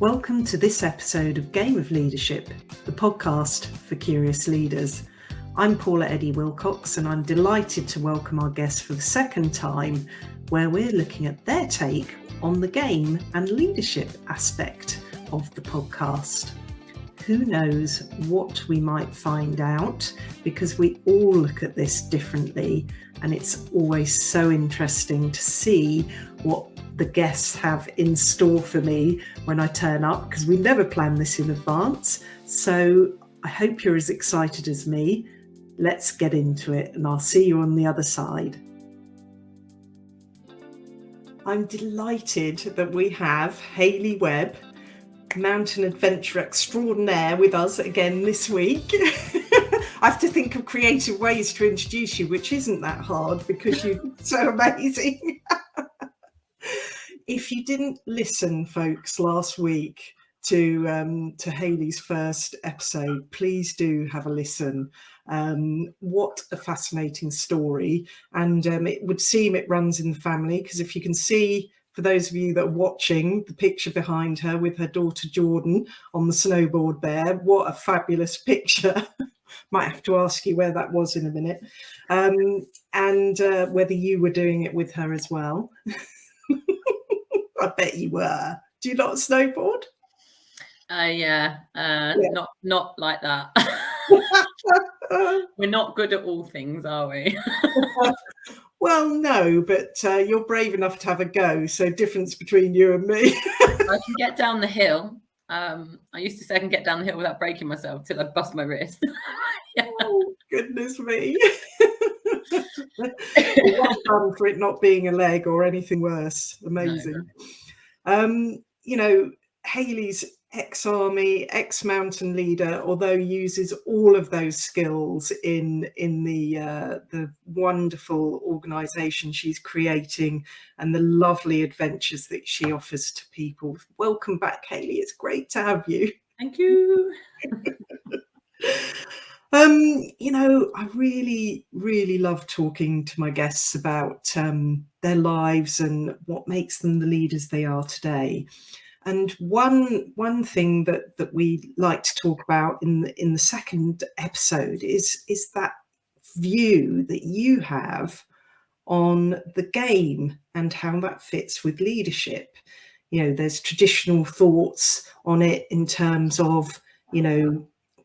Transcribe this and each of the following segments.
Welcome to this episode of Game of Leadership, the podcast for curious leaders. I'm Paula Eddie Wilcox, and I'm delighted to welcome our guests for the second time, where we're looking at their take on the game and leadership aspect of the podcast. Who knows what we might find out, because we all look at this differently, and it's always so interesting to see what the guests have in store for me when I turn up, because we never plan this in advance. So I hope you're as excited as me. Let's get into it, and I'll see you on the other side. I'm delighted that we have Hayley Webb, mountain adventure extraordinaire, with us again this week. I have to think of creative ways to introduce you, which isn't that hard because you're so amazing. If you didn't listen, folks, last week to Hayley's first episode, please do have a listen. What a fascinating story. And it would seem it runs in the family, because if you can see, for those of you that are watching, the picture behind her with her daughter Jordan on the snowboard there, what a fabulous picture. Might have to ask you where that was in a minute. And whether you were doing it with her as well. I bet you were. Do you not snowboard? Yeah. Not like that. We're not good at all things, are we? Well, no, but you're brave enough to have a go. So difference between you and me. I can get down the hill. I used to say I can get down the hill without breaking myself till I bust my wrist. Yeah. Oh, goodness me. Well done for it not being a leg or anything worse. Amazing. No. Hayley's ex-army, ex-mountain leader, although uses all of those skills in the wonderful organisation she's creating and the lovely adventures that she offers to people. Welcome back, Hayley. It's great to have you. Thank you. I really, really love talking to my guests about their lives and what makes them the leaders they are today. And one thing that we like to talk about in the second episode is that view that you have on the game and how that fits with leadership. There's traditional thoughts on it in terms of,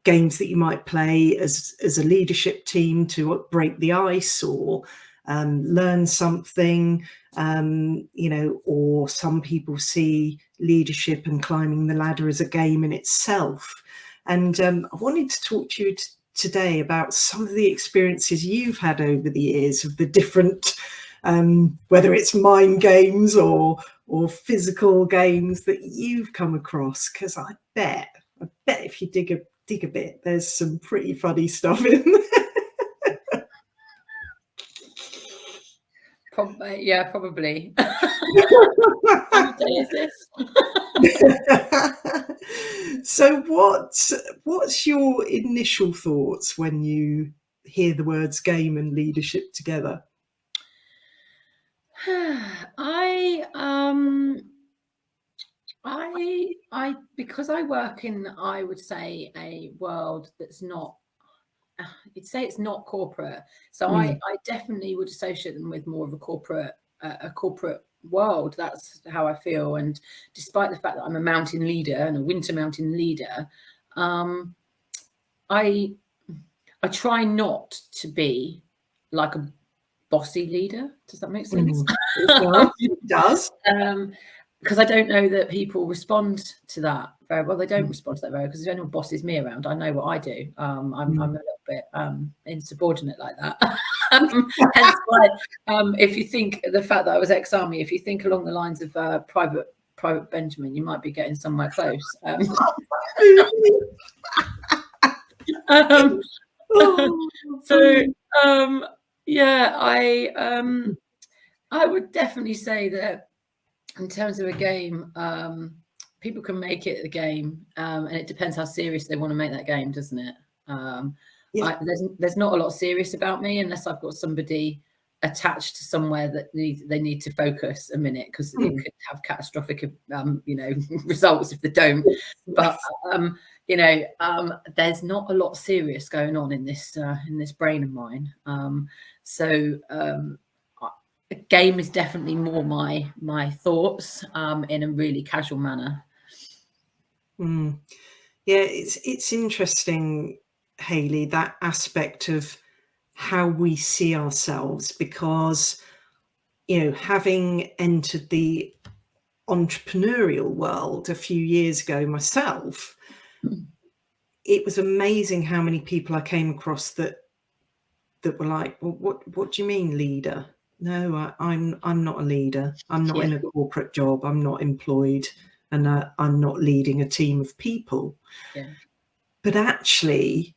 games that you might play as a leadership team to break the ice or learn something, or some people see leadership and climbing the ladder as a game in itself. And I wanted to talk to you today about some of the experiences you've had over the years of the different, whether it's mind games or physical games that you've come across, because I bet if you dig a bit, there's some pretty funny stuff in there. Probably. What day is this? So what's your initial thoughts when you hear the words game and leadership together? Because I work in, I would say, a world that's not, you'd say it's not corporate. So I definitely would associate them with more of a corporate world. That's how I feel. And despite the fact that I'm a mountain leader and a winter mountain leader, I try not to be like a bossy leader. Does that make sense? It does. Because I don't know that people respond to that very well. They don't respond to that very well because if anyone bosses me around, I know what I do. I'm a little bit insubordinate like that. Hence why, if you think the fact that I was ex-army, if you think along the lines of Private Benjamin, you might be getting somewhere close. I would definitely say that in terms of a game, people can make it a game, and it depends how serious they want to make that game, doesn't it? There's not a lot serious about me unless I've got somebody attached to somewhere that they need to focus a minute, because it could have catastrophic results if they don't. But there's not a lot serious going on in this brain of mine. So a game is definitely more my thoughts in a really casual manner. Yeah, it's interesting, Hayley, that aspect of how we see ourselves, because having entered the entrepreneurial world a few years ago myself, it was amazing how many people I came across that were like, well, what do you mean leader? No, I'm not a leader. I'm not in a corporate job. I'm not employed, and I'm not leading a team of people. Yeah. But actually,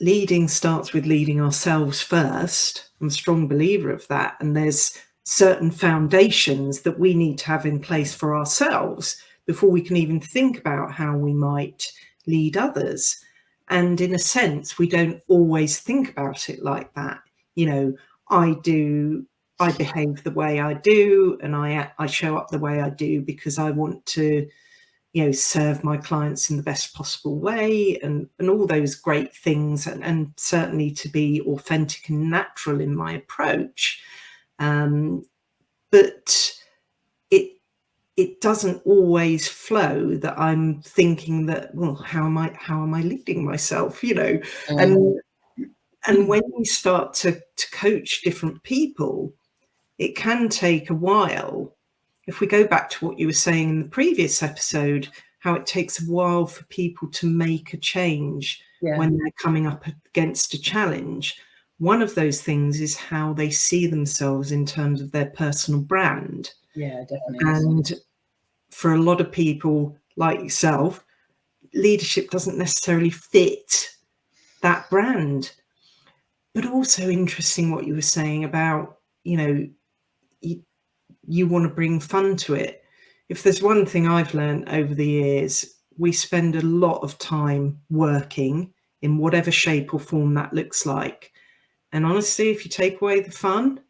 leading starts with leading ourselves first. I'm a strong believer of that. And there's certain foundations that we need to have in place for ourselves before we can even think about how we might lead others. And in a sense, we don't always think about it like that. I behave the way I do, and I show up the way I do because I want to serve my clients in the best possible way, and all those great things, and certainly to be authentic and natural in my approach. But it doesn't always flow that I'm thinking that, well, how am I leading myself, and when you start to coach different people, it can take a while. If we go back to what you were saying in the previous episode, how it takes a while for people to make a change when they're coming up against a challenge. One of those things is how they see themselves in terms of their personal brand. Yeah, definitely. And for a lot of people like yourself, leadership doesn't necessarily fit that brand. But also interesting what you were saying about, you want to bring fun to it. If there's one thing I've learned over the years, we spend a lot of time working in whatever shape or form that looks like. And honestly, if you take away the fun,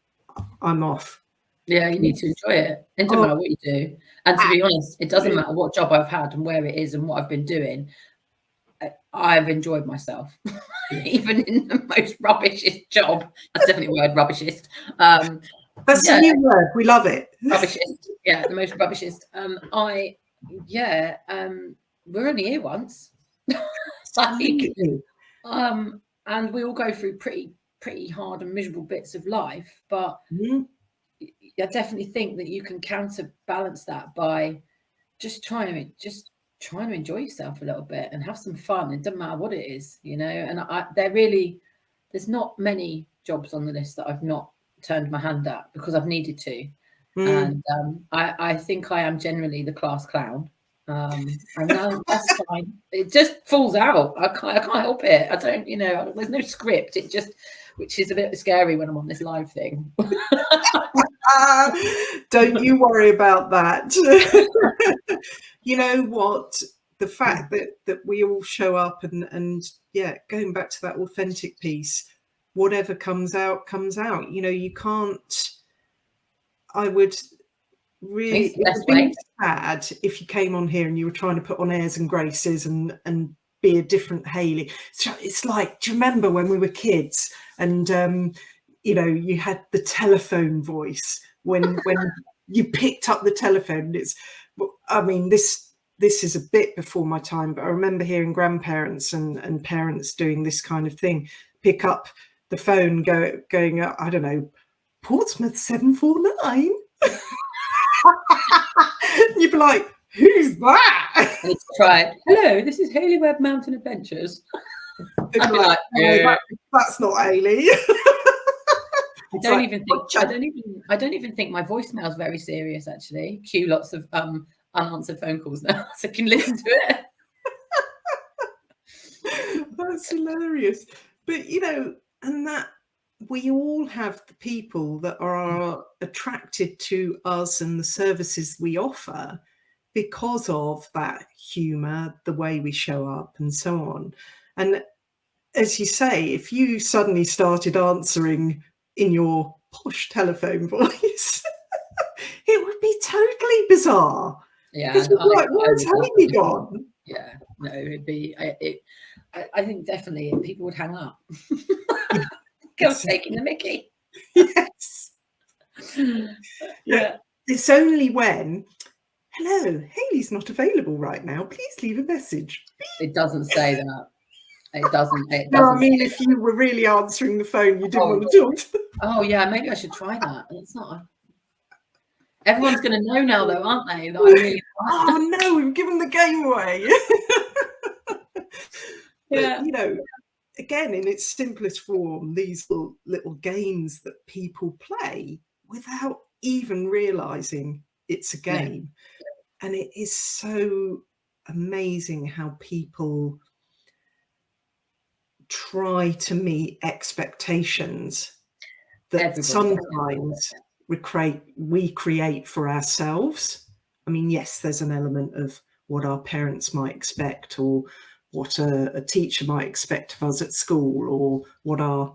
I'm off. Yeah, you need to enjoy it. It doesn't matter what you do. And to be honest, it doesn't matter what job I've had and where it is and what I've been doing. I've enjoyed myself, even in the most rubbishest job. That's definitely the word, rubbishest. That's a new word. We love it. Rubbishest. Yeah, the most rubbishest. We're only here once. And we all go through pretty hard and miserable bits of life, but I definitely think that you can counterbalance that by just trying to enjoy yourself a little bit and have some fun. It doesn't matter what it is, and there's not many jobs on the list that I've not turned my hand at because I've needed to. And I think I am generally the class clown. And that's fine. It just falls out. I can't help it. I don't, there's no script. It just, which is a bit scary when I'm on this live thing. Don't you worry about that. You know what? The fact that we all show up and going back to that authentic piece, whatever comes out, comes out. You can't. I would really, it would be sad if you came on here and you were trying to put on airs and graces and be a different Hayley. So it's like, do you remember when we were kids and you had the telephone voice when you picked up the telephone? This is a bit before my time, but I remember hearing grandparents and parents doing this kind of thing. Pick up the phone, going, I don't know, Portsmouth 749. You'd be like, who's that? And it's tried. Hello, this is Hayley Webb Mountain Adventures. I'd be like, no, that's not Hayley. I don't even think my voicemail is very serious, actually. Cue lots of unanswered phone calls now, so you can listen to it. That's hilarious. But and that we all have the people that are attracted to us and the services we offer because of that humour, the way we show up and so on. And as you say, if you suddenly started answering in your posh telephone voice, it would be totally bizarre. Yeah, It's like, where's Hayley gone? Yeah, no, it'd be. I think definitely people would hang up. Go taking the mickey. Yes. Yeah. It's only when, hello, Hayley's not available right now. Please leave a message. It doesn't say that. It doesn't. No, I mean, if you were really answering the phone, you didn't want to talk to them. Oh yeah, maybe I should try that. It's not. Everyone's going to know now, though, aren't they? That I really. Oh no, we've given the game away. Yeah. But, you know, again, in its simplest form, these little games that people play without even realizing it's a game. Yeah. And it is so amazing how people try to meet expectations that sometimes we create for ourselves. I mean, yes, there's an element of what our parents might expect, or what a teacher might expect of us at school, or what our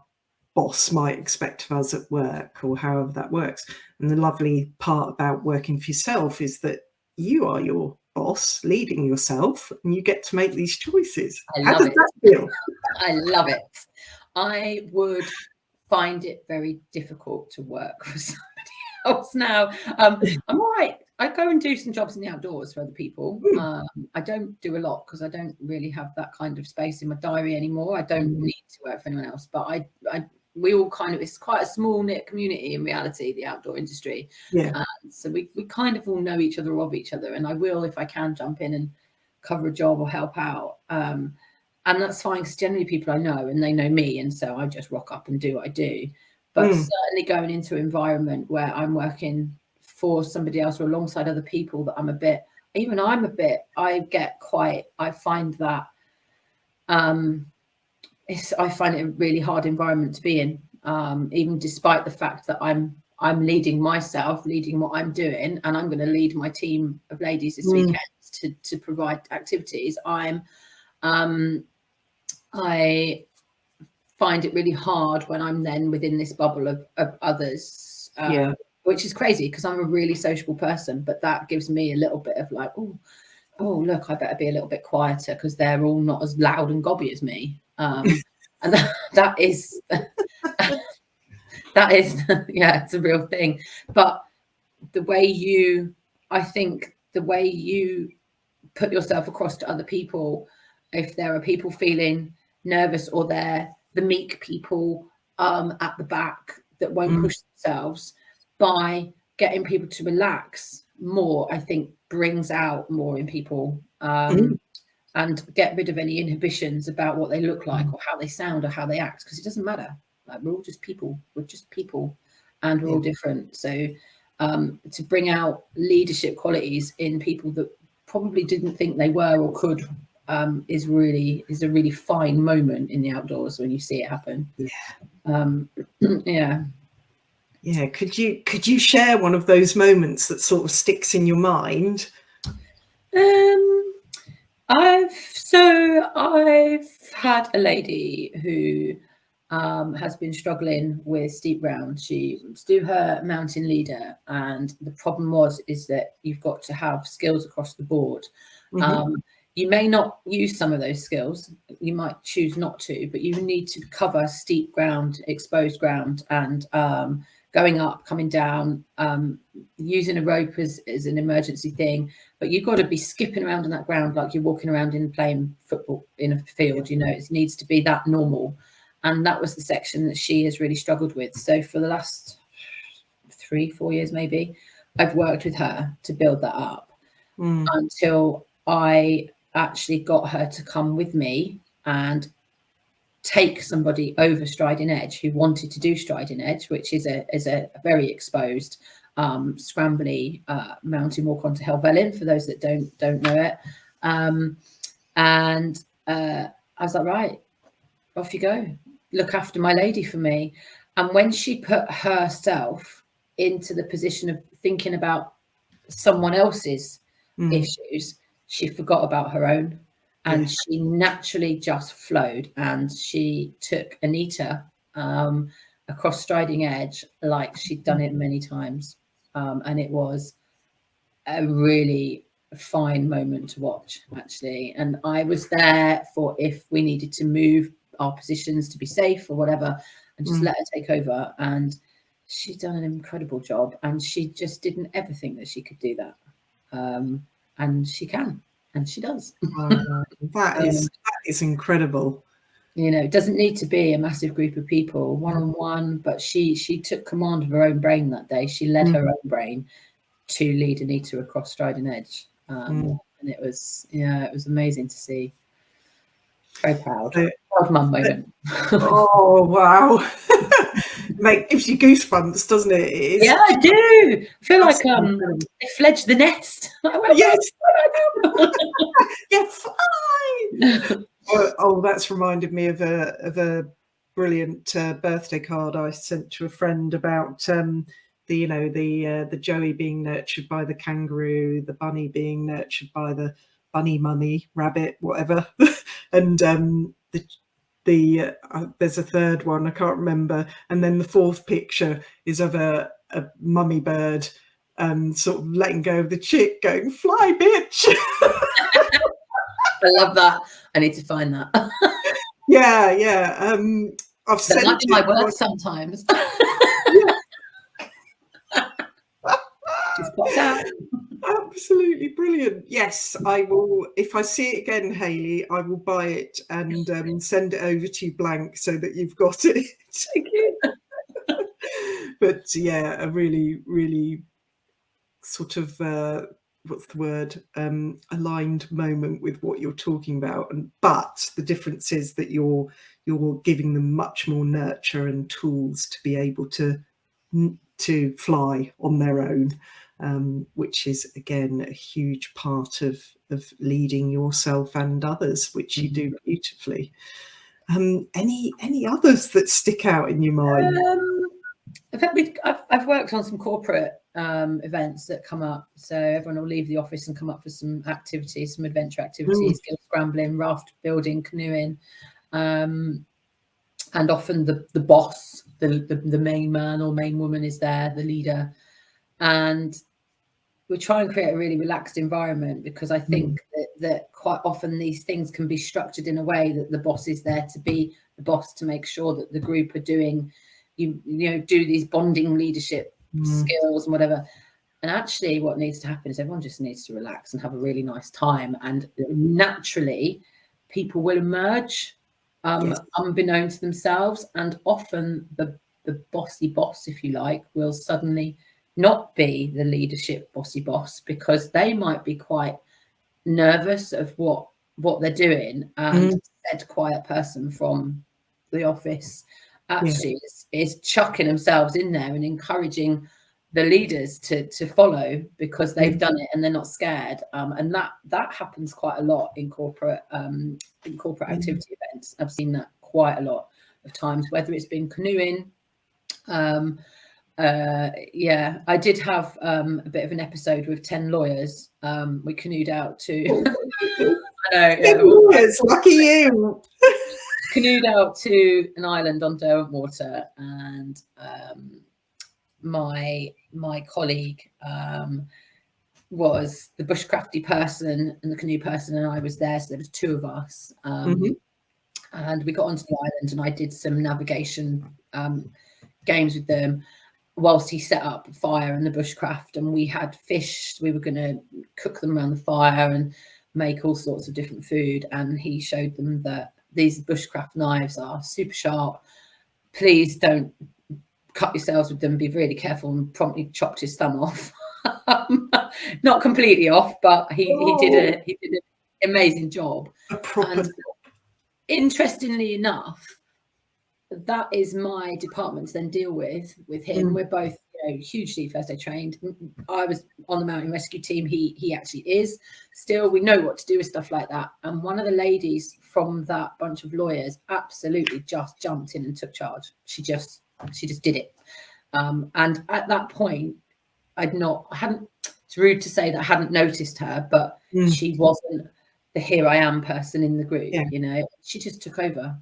boss might expect of us at work, or however that works. And the lovely part about working for yourself is that you are your boss, leading yourself, and you get to make these choices. How does that feel? I love it. I would find it very difficult to work for somebody else now. I'm all right. I go and do some jobs in the outdoors for other people. I don't do a lot because I don't really have that kind of space in my diary anymore. I don't need to work for anyone else, but we all kind of, it's quite a small knit community in reality, the outdoor industry. Yeah. So we kind of all know each other of each other, and I will, if I can, jump in and cover a job or help out. And that's fine, because generally people I know and they know me, and so I just rock up and do what I do. But certainly going into an environment where I'm working for somebody else or alongside other people that I find that I find it a really hard environment to be in, even despite the fact that I'm leading myself, leading what I'm doing, and I'm going to lead my team of ladies this weekend to provide activities. I find it really hard when I'm then within this bubble of others, which is crazy because I'm a really sociable person, but that gives me a little bit of like, oh, look, I better be a little bit quieter because they're all not as loud and gobby as me. And that is, yeah, it's a real thing. But I think the way you put yourself across to other people, if there are people feeling nervous, or they're the meek people at the back that won't push themselves, by getting people to relax more, I think brings out more in people, and get rid of any inhibitions about what they look like or how they sound or how they act, because it doesn't matter. Like, we're all just people. We're just people, and we're all different. So to bring out leadership qualities in people that probably didn't think they were or could is a really fine moment in the outdoors when you see it happen. Yeah. Could you share one of those moments that sort of sticks in your mind? I've had a lady who has been struggling with steep ground. She was to do her mountain leader, and the problem is that you've got to have skills across the board. You may not use some of those skills, you might choose not to, but you need to cover steep ground, exposed ground, and going up, coming down, using a rope as an emergency thing. But you've got to be skipping around on that ground like you're walking around in playing football in a field. You know, it needs to be that normal. And that was the section that she has really struggled with. So for the last 3-4 years, maybe, I've worked with her to build that up until I actually got her to come with me and take somebody over Striding Edge who wanted to do Striding Edge, which is a very exposed, scrambly mountain walk onto Helvellyn, for those that don't know it. And I was like, right, off you go. Look after my lady for me. And when she put herself into the position of thinking about someone else's issues, she forgot about her own, and she naturally just flowed. And she took Anita across Striding Edge like she'd done it many times. And it was a really fine moment to watch, actually. And I was there for if we needed to move our positions to be safe or whatever, and just let her take over. And she'd done an incredible job, and she just didn't ever think that she could do that. And she can, and she does. That is incredible. You know, it doesn't need to be a massive group of people, one-on-one, but she took command of her own brain that day. She led her own brain to lead Anita across Striding Edge. And it was amazing to see. Very proud. Proud mum moment. Oh, wow. It gives you goosebumps, doesn't it? Yeah, I do. I feel like they fledged the nest. Yes. Yeah, fine. That's reminded me of a brilliant birthday card I sent to a friend about the Joey being nurtured by the kangaroo, the bunny being nurtured by the bunny mummy, rabbit, whatever, and there's a third one I can't remember, and then the fourth picture is of a mummy bird sort of letting go of the chick, going, "Fly, bitch." I love that. I need to find that. Yeah. I've that might be my work sometimes. Just popped out. Absolutely brilliant. Yes, I will. If I see it again, Hayley, I will buy it and send it over to you blank so that you've got it. Thank you. But yeah, a really, really sort of what's the word? Aligned moment with what you're talking about. But the difference is that you're giving them much more nurture and tools to be able to fly on their own. Which is again a huge part of leading yourself and others, which you do beautifully. Any others that stick out in your mind? In fact, I've worked on some corporate events that come up. So everyone will leave the office and come up for some activities, some adventure activities, gill scrambling, raft building, canoeing, and often the boss, the main man or main woman is there, the leader, and we try and create a really relaxed environment, because I think that quite often these things can be structured in a way that the boss is there to be the boss, to make sure that the group are doing, do these bonding leadership skills and whatever. And actually what needs to happen is everyone just needs to relax and have a really nice time. And naturally people will emerge unbeknown to themselves. And often the bossy boss, if you like, will suddenly not be the leadership bossy boss, because they might be quite nervous of what they're doing, and said quiet person from the office actually is chucking themselves in there and encouraging the leaders to follow, because they've done it and they're not scared. And that happens quite a lot in corporate activity events. I've seen that quite a lot of times, whether it's been canoeing. I did have a bit of an episode with 10 lawyers. We canoed out to I know, lawyers, lucky you. Canoed out to an island on Derwentwater, and my colleague was the bushcrafty person and the canoe person, and I was there, so there was two of us. And we got onto the island, and I did some navigation games with them whilst he set up a fire and the bushcraft, and we had fish. We were going to cook them around the fire and make all sorts of different food, and he showed them that these bushcraft knives are super sharp. Please don't cut yourselves with them, be really careful, and promptly chopped his thumb off. Not completely off, but he did an amazing job. And interestingly enough, that is my department to then deal with him. We're both hugely first aid trained. I was on the mountain rescue team. He actually is still. We know what to do with stuff like that. And one of the ladies from that bunch of lawyers absolutely just jumped in and took charge. She just did it. And at that point, it's rude to say that I hadn't noticed her, but she wasn't the here I am person in the group. She just took over.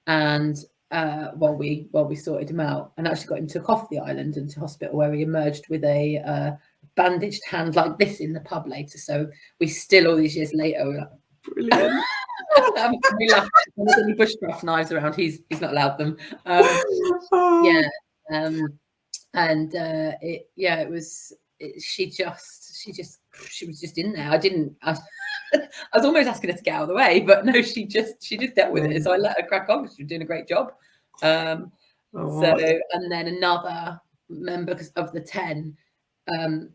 And while we sorted him out, and actually got him took off the island into hospital, where he emerged with a bandaged hand like this in the pub later. So we still, all these years later, we're like, brilliant. we laugh. When there's any bushcraft knives around, he's not allowed them. Oh. It was. She was just in there. I was almost asking her to get out of the way, but no, she just dealt with it. So I let her crack on because she was doing a great job. And then another member of the 10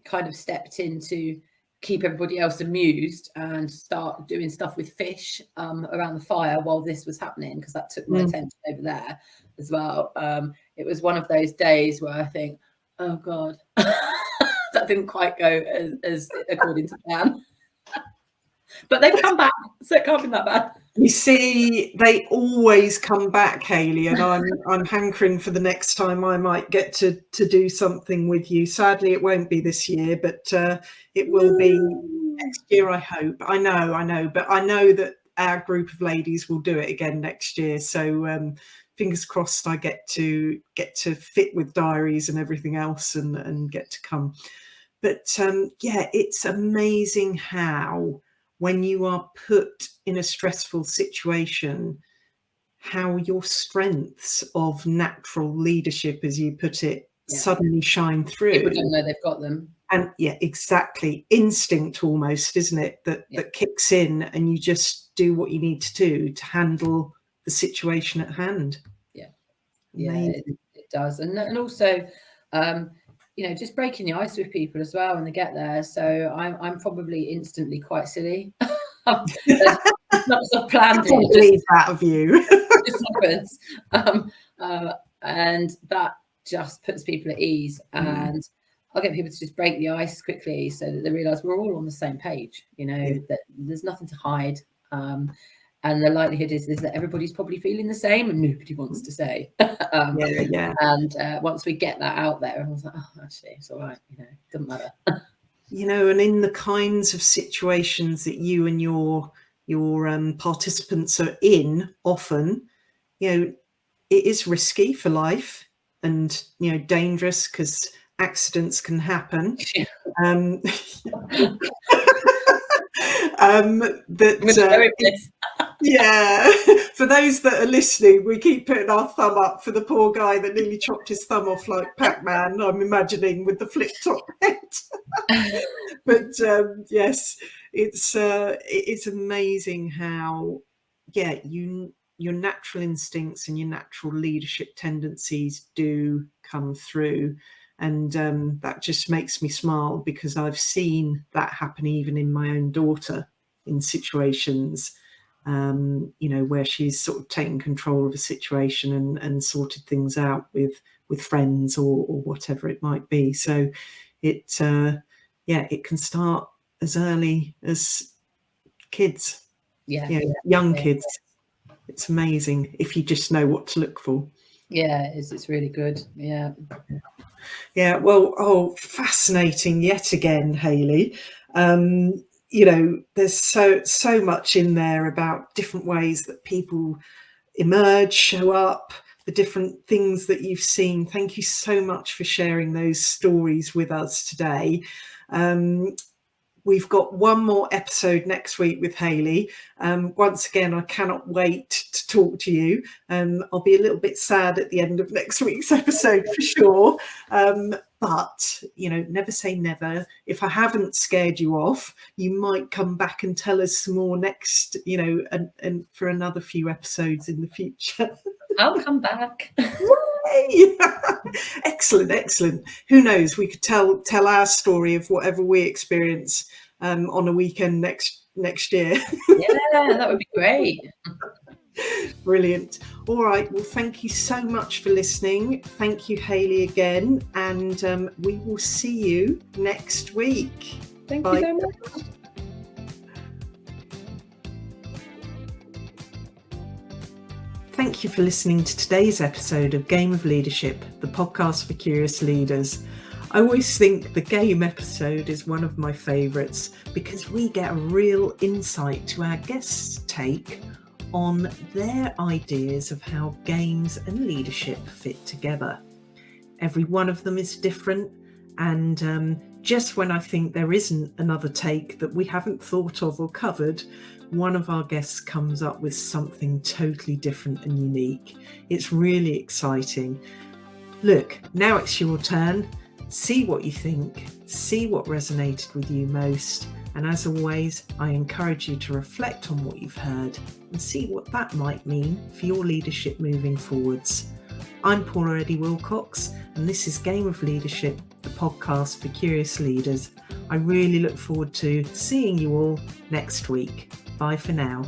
kind of stepped in to keep everybody else amused and start doing stuff with fish around the fire while this was happening, because that took my attention over there as well. It was one of those days where I think, oh God, that didn't quite go as according to plan. But they've come back, so it can't be that bad. You see, they always come back, Hayley, and I'm hankering for the next time I might get to do something with you. Sadly, it won't be this year, but it will be next year, I hope. I know, but I know that our group of ladies will do it again next year. So fingers crossed I get to fit with diaries and everything else and get to come. But it's amazing how, when you are put in a stressful situation, how your strengths of natural leadership, as you put it, suddenly shine through. People don't know they've got them. And exactly. Instinct almost, isn't it? That kicks in, and you just do what you need to do to handle the situation at hand. It does. And also, just breaking the ice with people as well when they get there. So I'm probably instantly quite silly. Not as I planned it. I can't believe that of you. It just happens. And that just puts people at ease. And I'll get people to just break the ice quickly so that they realise we're all on the same page, that there's nothing to hide. And the likelihood is that everybody's probably feeling the same and nobody wants to say. And once we get that out there, everyone's like, oh, actually, it's all right. It doesn't matter. And in the kinds of situations that you and your participants are in, often, it is risky for life and, dangerous because accidents can happen. For those that are listening, we keep putting our thumb up for the poor guy that nearly chopped his thumb off like Pac-Man, I'm imagining, with the flip top head. But yes, it's amazing how your natural instincts and your natural leadership tendencies do come through. And that just makes me smile, because I've seen that happen even in my own daughter, in situations, where she's sort of taken control of a situation and sorted things out with friends or whatever it might be. So it can start as early as kids, young kids. It's amazing if you just know what to look for. It's really good. Well, fascinating yet again, Hayley. There's so much in there about different ways that people emerge, show up, the different things that you've seen. Thank you so much for sharing those stories with us today. We've got one more episode next week with Hayley. Once again, I cannot wait to talk to you. I'll be a little bit sad at the end of next week's episode for sure. But, never say never. If I haven't scared you off, you might come back and tell us some more next, and for another few episodes in the future. I'll come back. Excellent. Who knows? We could tell our story of whatever we experience on a weekend next year. That would be great. Brilliant. All right. Well, thank you so much for listening. Thank you, Hayley, again, and we will see you next week. Thank you so much. Thank you for listening to today's episode of Game of Leadership, the podcast for curious leaders. I always think the game episode is one of my favourites because we get a real insight to our guests' take on their ideas of how games and leadership fit together. Every one of them is different, and just when I think there isn't another take that we haven't thought of or covered, one of our guests comes up with something totally different and unique. It's really exciting. Look, now it's your turn. See what you think, see what resonated with you most, and as always, I encourage you to reflect on what you've heard and see what that might mean for your leadership moving forwards. I'm Paula Eddie Wilcox, and this is Game of Leadership, the podcast for curious leaders. I really look forward to seeing you all next week. Bye for now.